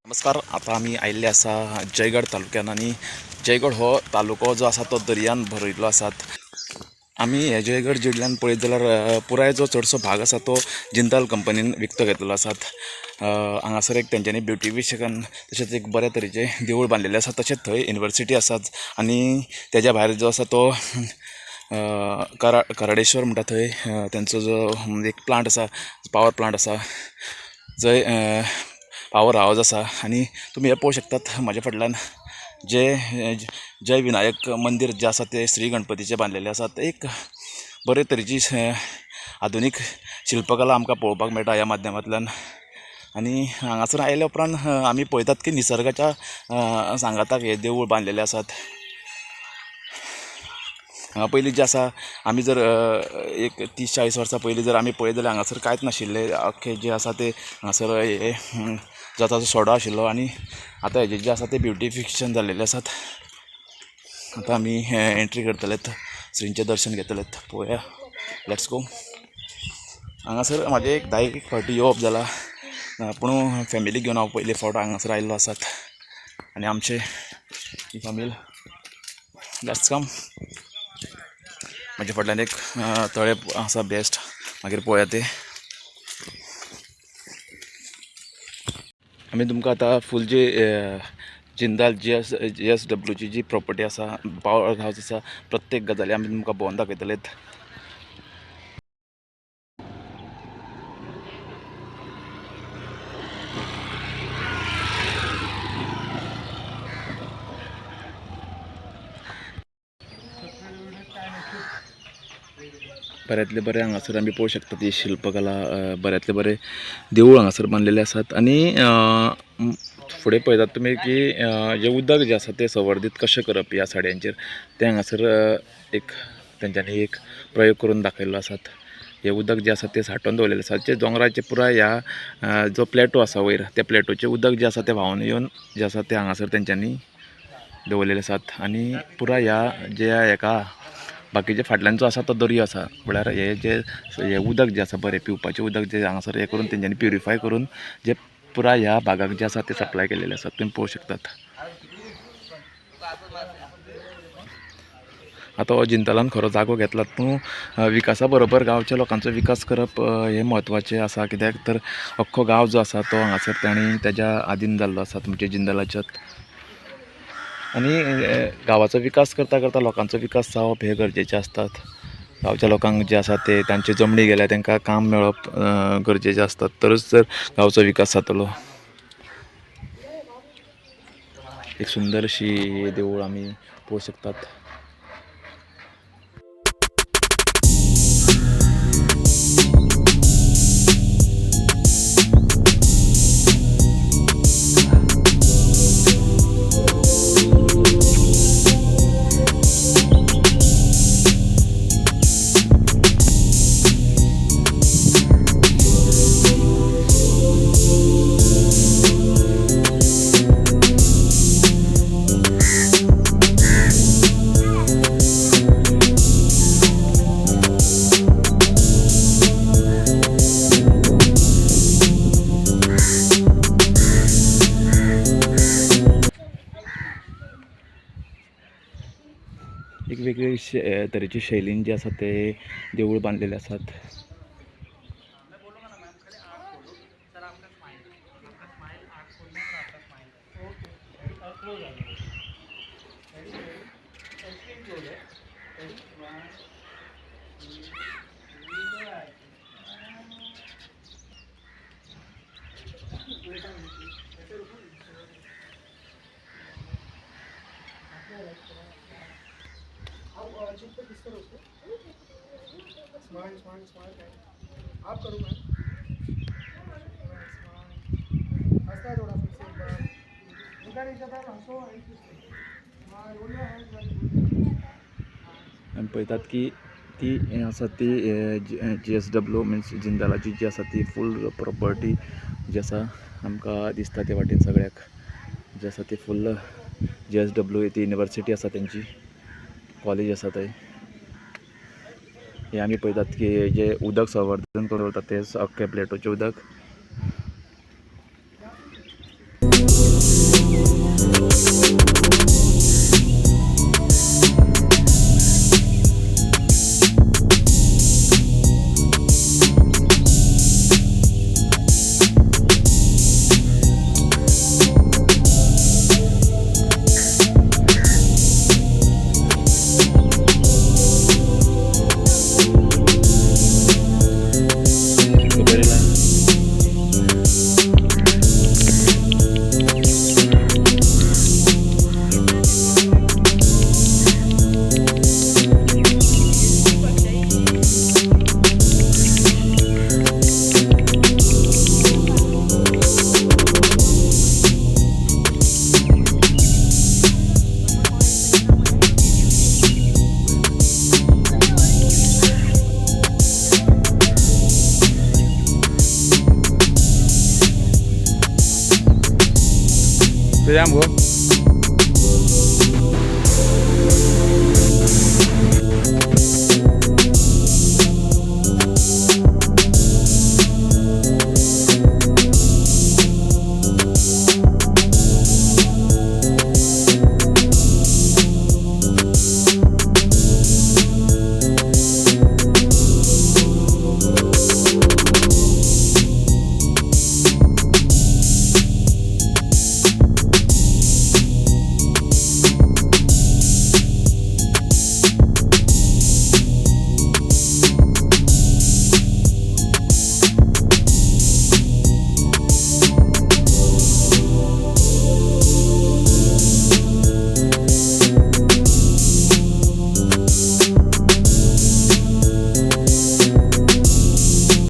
नमस्कार. आता आम्ही आयिल्ले आसा जयगड तालुक्यान आणि जयगड हो तालुको जो आसा तो दर्यान भरिल्लो आसात. आमी हे जयगड जिल्ल्यान पळयत जाल्यार पुराय जो चडसो भाग आसा तो जिंदाल कंपनीन विकतो घेतलेलो आसात. हांगासर एक तेंच्यांनी ब्युटिफिकेशन तशेंच एक बऱ्या तरेचे देवूळ बांदलेले आसा. तशेंच थंय युनिवर्सिटी आसात आणि तेज्या भायर जो आसा तो कराडेश्वर म्हणटा थंय तेंचो जो एक प्लांट आसा, पावर प्लांट आसा, जंय पावर हावज आसा. आणि तुम्ही हे पळोवंक शकतात म्हाज्या फाटल्यान जय विनायक मंदिर जे आसा ते श्री गणपतीचे बांदलेले आसात. एक बरे तरेची आधुनीक शिल्पकला आमकां पळोवपाक मेळटा ह्या माध्यमांतल्यान. आणि हांगासर आयल्या उपरांत आमी पळयतात की निसर्गाच्या सांगाताक हे देवूळ बांदलेले आसात. हांगा पयलीं जे आसा आमी जर एक 30-40 वर्सां पयलीं जर आमी पळयत जाल्यार हांगासर कांयच नाशिल्लें. अख्खें जे आसा ते हांगासर हे जो आसा तो सोडो आशिल्लो आणि आतां हेजे जे आसा ते ब्युटिफिकेशन जाल्लेले आसात. आतां आमी एंट्री करतलेत, श्रींचें दर्शन घेतलेत. पळोवया, लेट्स गो. हांगासर म्हाजें एक 10 फावटी येवप जाला, पूण फॅमिली घेवन हांव पयले फावट हांगासर आयिल्लो आसात. आनी आमचे ही फॅमिली लेट्स कम. म्हाज्या फाटल्यान एक तळें आसा बेस्ट, मागीर पळोवया ते. आमी तुमकां आतां फूल जे जिंदाल JSW जी प्रॉपर्टी आसा, पावर हावस आसा, प्रत्येक गजाली आमी तुमकां भोंवन दाखयतलेत. बऱ्यांतले बरे हांगासर आमी पळोवंक शकतात ही शिल्पकला. बऱ्यांतले बरे देवूळ हांगासर बांदलेले आसात. आणि फुडें पळयतात तुमी की जे उदक जे आसा ते संवर्धीत कशें करप ह्या साड्यांचेर ते हांगासर एक तेंच्यांनी एक प्रयोग करून दाखयल्लो आसात. हे उदक जे आसा ते सांठोवन दवरलेले आसात. जे दोंगराचे पुराय ह्या जो प्लेटो आसा वयर, त्या प्लेटोचे उदक जे आसा ते व्हांवून येवन जे आसा ते हांगासर तेंच्यांनी दवरलेले आसात. आणि पुराय ह्या जे हेका बाकीचे फाटल्यान जो आसा तो दर्यो आसा, म्हळ्यार हे उदक जे आसा बरें पिवपाचें उदक जे हांगासर हे करून तेंच्यांनी प्युरिफाय करून जे पुराय ह्या भागाक जे आसा ते सप्लाय केलेले आसात. तुम्ही पळोवंक शकतात. आतां हो जिंतालान खरो जागो घेतलात, पूण विकासा बरोबर गांवच्या लोकांचो विकास करप हे म्हत्वाचें आसा. कित्याक तर अख्खो गांव जो आसा तो हांगासर तांणी तेज्या आधीन जाल्लो आसा, म्हणजे जिंदालाच्यात. आणि गांवाचो विकास करता करता लोकांचो विकास जावप हे गरजेचें आसतात. गांवच्या लोकांक जे आसा ते तांची जमनी गेल्या तांकां काम मेळप गरजेचें आसतात, तरच जर गांवचो विकास जातलो. एक सुंदर अशी देवूळ आमी पळोवंक शकतात. एक वेगळे तरेचे शैलीन जे आसा ते देवूळ बांदलेले आसात. आप करो मैं हंसता थोड़ा इधर हंसो. आमी पळयतात की ती आसा ती JSW मिन्स जिंदालाची जी आसा ती फूल प्रॉपर्टी जी आसा आमकां दिसता ते वाटेन सगळ्याक जी आसा ती फूल JSW ती युनिवर्सिटी आसा तेंची कॉलेज आसा थंय. हे आमी पळयतात की जे उदक संवर्धन करून दवरतात ते अख्खे प्लेटोचे उदक तुझ्या